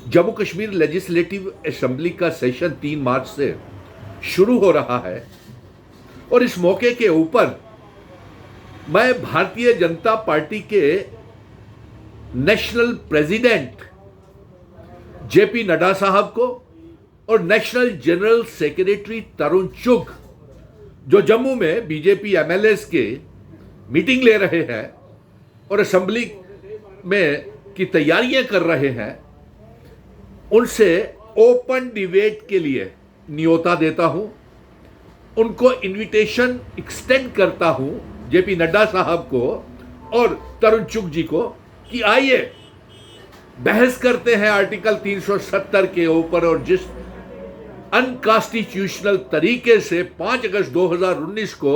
Jammu Kashmir legislative assembly का session 3 मार्च से शुरू हो रहा है और इस मौके के ऊपर मैं भारतीय जनता पार्टी के नेशनल प्रेसिडेंट जेपी नड्डा साहब को और नेशनल जनरल सेक्रेटरी तरुण चुग जो जम्मू में बीजेपी एमएलएस के मीटिंग ले रहे हैं और असेंबली में की तैयारियां कर रहे हैं, उनसे ओपन डिबेट के लिए न्योता देता हूं, उनको इनविटेशन एक्सटेंड करता हूं जेपी नड्डा साहब को और तरुण चुग जी को कि आइए बहस करते हैं आर्टिकल 370 के ऊपर। और जिस अनकॉन्स्टिट्यूशनल तरीके से 5 अगस्त 2019 को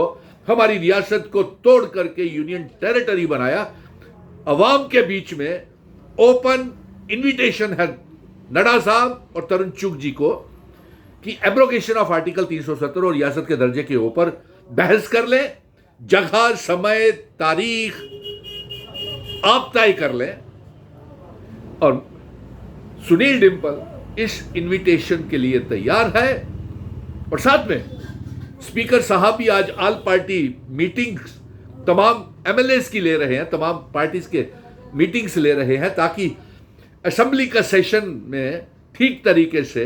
हमारी रियासत को तोड़ करके यूनियन टेरिटरी बनाया, अवाम के बीच में ओपन इनविटेशन है नड्डा साहब और तरुण चुग जी को कि एब्रोगेशन ऑफ आर्टिकल 370 और रियासत के दर्जे के ऊपर बहस कर लें, जगह समय तारीख आप तय कर लें। और सुनील डिंपल इस इनविटेशन के लिए तैयार है और साथ में स्पीकर साहब भी आज ऑल पार्टी मीटिंग्स तमाम एमएलएस की ले रहे हैं, तमाम पार्टीज के मीटिंग्स ले रहे हैं ताकि असेंबली का सेशन में ठीक तरीके से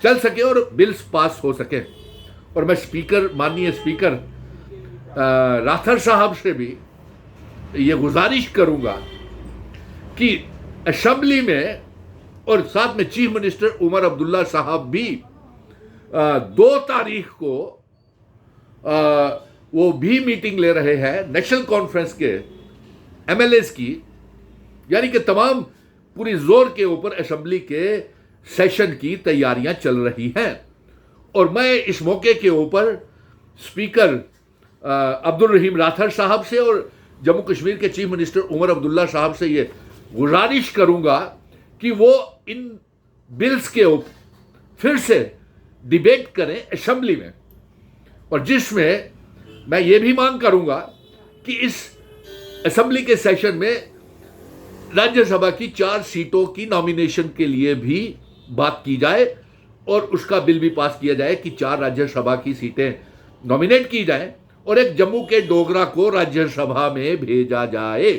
चल सके और बिल्स पास हो सके। और मैं माननीय स्पीकर राठौर साहब से भी ये गुजारिश करूंगा कि असेंबली में और साथ में चीफ मिनिस्टर उमर अब्दुल्ला साहब भी 2 तारीख को वो भी मीटिंग ले रहे हैं नेशनल कॉन्फ्रेंस के एमएलएस की, यानी कि तमाम पूरी जोर के ऊपर असेंबली के सेशन की तैयारियां चल रही हैं। और मैं इस मौके के ऊपर स्पीकर अब्दुल रहीम राठौर साहब से और जम्मू कश्मीर के चीफ मिनिस्टर उमर अब्दुल्ला साहब से ये गुजारिश करूंगा कि वो इन बिल्स के ऊपर फिर से डिबेट करें असेंबली में, और जिसमें मैं ये भी मांग करूंगा कि इस असेंबली के सेशन में राज्यसभा की 4 सीटों की नॉमिनेशन के लिए भी बात की जाए और उसका बिल भी पास किया जाए कि 4 राज्यसभा की सीटें नॉमिनेट की जाएं और एक जम्मू के डोगरा को राज्यसभा में भेजा जाए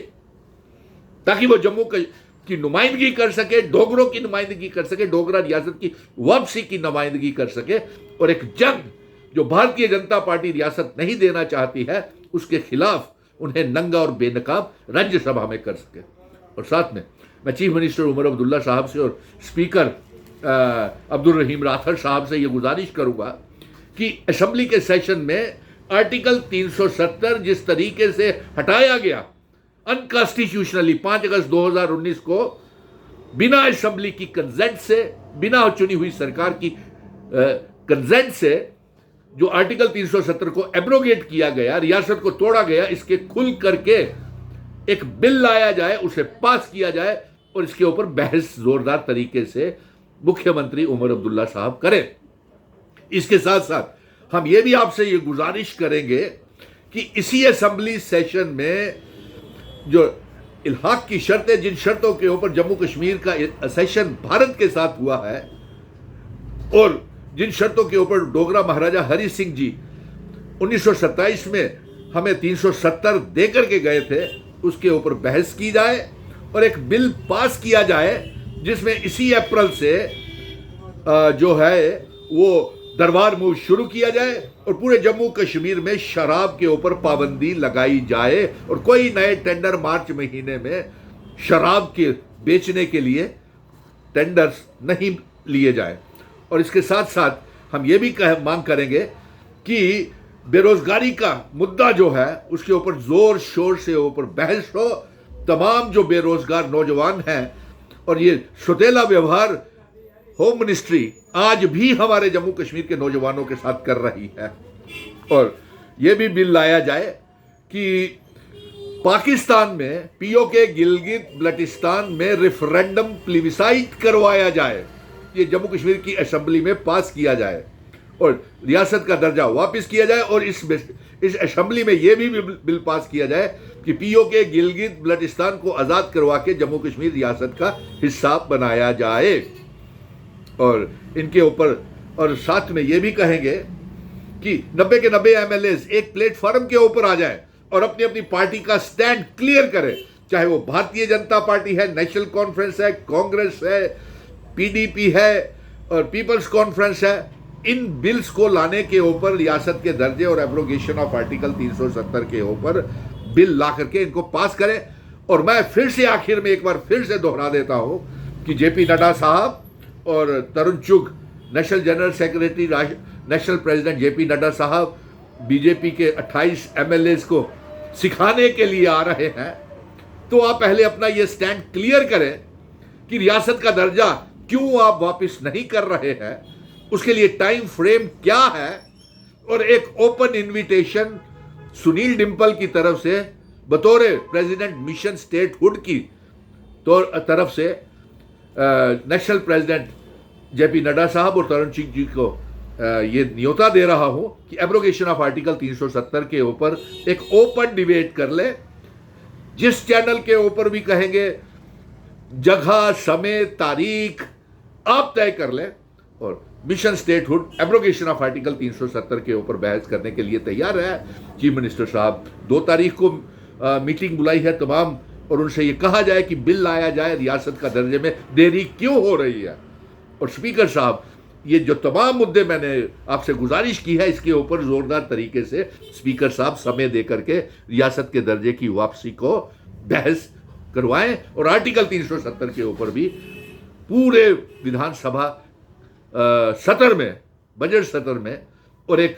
ताकि वो जम्मू की नुमाइंदगी कर सके, डोगरों की नुमाइंदगी कर सके, डोगरा रियासत की वापसी की नुमाइंदगी कर सके और एक जंग जो भारतीय जनता पार्टी रियासत नहीं देना चाहती है उसके खिलाफ उन्हें नंगा और बेनकाब राज्यसभा में कर सके। और साथ में मैं चीफ मिनिस्टर उमर अब्दुल्ला साहब से और स्पीकर अब्दुल रहीम राठौर साहब से ये गुजारिश करूंगा कि असेंबली के सेशन में आर्टिकल 370 जिस तरीके से हटाया गया अनकॉन्स्टिट्यूशनली 5 अगस्त 2019 को बिना असेंबली की कंसेंट से, बिना चुनी हुई सरकार की कंसेंट से जो आर्टिकल 370 को एब्रोगेट किया गया, रियासत को तोड़ा गया, इसके खुल करके एक बिल लाया जाए, उसे पास किया जाए और इसके ऊपर बहस जोरदार तरीके से मुख्यमंत्री उमर अब्दुल्ला साहब करें। इसके साथ साथ हम ये भी आपसे ये गुजारिश करेंगे कि इसी असेंबली सेशन में जो इल्हाक की शर्तें, जिन शर्तों के ऊपर जम्मू कश्मीर का सेशन भारत के साथ हुआ है और जिन शर्तों के ऊपर डोगरा महाराजा हरि सिंह जी 1927 में हमें 370 देकर के गए थे, उसके ऊपर बहस की जाए और एक बिल पास किया जाए जिसमें इसी अप्रैल से जो है वो दरबार मूव शुरू किया जाए और पूरे जम्मू कश्मीर में शराब के ऊपर पाबंदी लगाई जाए और कोई नए टेंडर मार्च महीने में शराब के बेचने के लिए टेंडर्स नहीं लिए जाए। और इसके साथ साथ हम ये भी मांग करेंगे कि बेरोजगारी का मुद्दा जो है उसके ऊपर जोर शोर से ऊपर बहस हो। तमाम जो बेरोजगार नौजवान हैं और ये सुतेला व्यवहार होम मिनिस्ट्री आज भी हमारे जम्मू कश्मीर के नौजवानों के साथ कर रही है, और ये भी बिल लाया जाए कि पाकिस्तान में पीओके गिलगित बल्टिस्तान में रेफरेंडम प्लेबिसाइट करवाया जाए, ये जम्मू कश्मीर की असेंबली में पास किया जाए और रियासत का दर्जा वापस किया जाए और इस असेंबली में यह भी बिल पास किया जाए कि पीओके गिलगित बल्टिस्तान को आज़ाद करवा के जम्मू कश्मीर रियासत का हिस्सा बनाया जाए। और इनके ऊपर और साथ में ये भी कहेंगे कि 90 के 90 एमएलएज एक प्लेटफॉर्म के ऊपर आ जाए और अपनी अपनी पार्टी का स्टैंड क्लियर करें, चाहे वो भारतीय जनता पार्टी है, नेशनल कॉन्फ्रेंस है, कांग्रेस है, पीडीपी है और पीपल्स कॉन्फ्रेंस है। इन बिल्स को लाने के ऊपर रियासत के दर्जे और एब्रोगेशन ऑफ आर्टिकल 370 के ऊपर बिल ला करके इनको पास करें। और मैं फिर से आखिर में एक बार फिर से दोहरा देता हूं कि जेपी नड्डा साहब और तरुण चुग, national general secretary, national president JP Nadda साहब बीजेपी के 28 एमएलएज को सिखाने के लिए आ रहे हैं, तो आप पहले अपना यह स्टैंड क्लियर करें कि रियासत का दर्जा क्यों आप वापस नहीं कर रहे हैं, उसके लिए टाइम फ्रेम क्या है। और एक ओपन इनविटेशन सुनील डिंपल की तरफ से बतौर प्रेसिडेंट मिशन स्टेटहुड की तरफ से नेशनल प्रेसिडेंट जेपी नड्डा साहब और तरुण चुग जी को ये न्योता दे रहा हूं कि एब्रोगेशन ऑफ आर्टिकल 370 के ऊपर एक ओपन डिबेट कर ले। जिस चैनल के ऊपर भी कहेंगे, जगह, समय, तारीख आप तय कर ले और mission statehood abrogation of article 370 के ऊपर बहस करने के लिए तैयार है। चीफ मिनिस्टर साहब 2 तारीख को मीटिंग बुलाई है तमाम, और उनसे ये कहा जाए कि बिल लाया जाए, रियासत का दर्जे में देरी क्यों हो रही है। और स्पीकर साहब, ये जो तमाम मुद्दे मैंने आपसे गुजारिश की है, इसके ऊपर जोरदार तरीके से स्पीकर साहब समय दे करके रियासत के दर्जे की वापसी को बहस करवाएं और आर्टिकल 370 के ऊपर भी पूरे विधानसभा सत्र में, बजट सत्र में और एक